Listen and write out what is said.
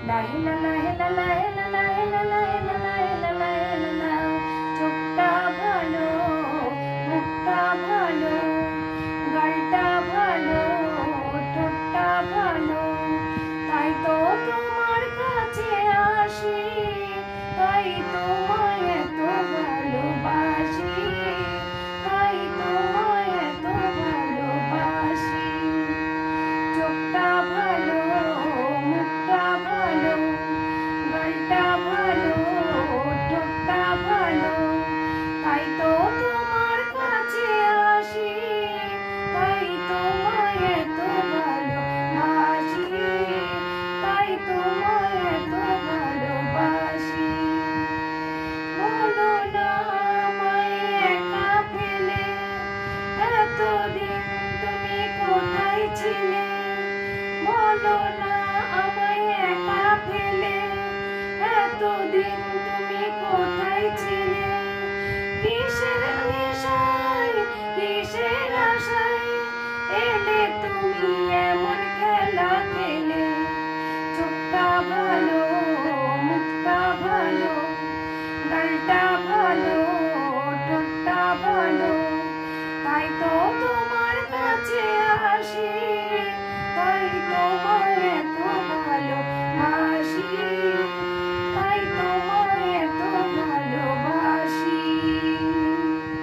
লাইলা লাইলা লাইলা লাইলা লাইলা লাইলা লাইলা, চোখটা ভালো, মুখটা ভালো, গালটা ভালো, ঠোঁটটা ভালো, তাই তো তোমার কাছে আসি, তাই তোমায় এত ভালোবাসি, তাই তোমায় এত ভালোবাসি। চোখটা ভালো, মুখটা ভালো, গালটা ভালো, ঠোঁটটা ভালো, তাই তো তোমার কাছে আসি, তাই তোমায় এত ভালোবাসি, তাই তোমায় এত ভালোবাসি। বলো না আমায় একা ফেলে, এতদিন তুমি কোথায় ছিলে? বলো না আমায় একা ফেলে, এতদিন তুমি কোথায় ছিলে? কিসের নেশায়, কিসের আশায় এলে তুমি এমন খেলা খেলে? চোখটা ভালো, মুখটা ভালো, গালটা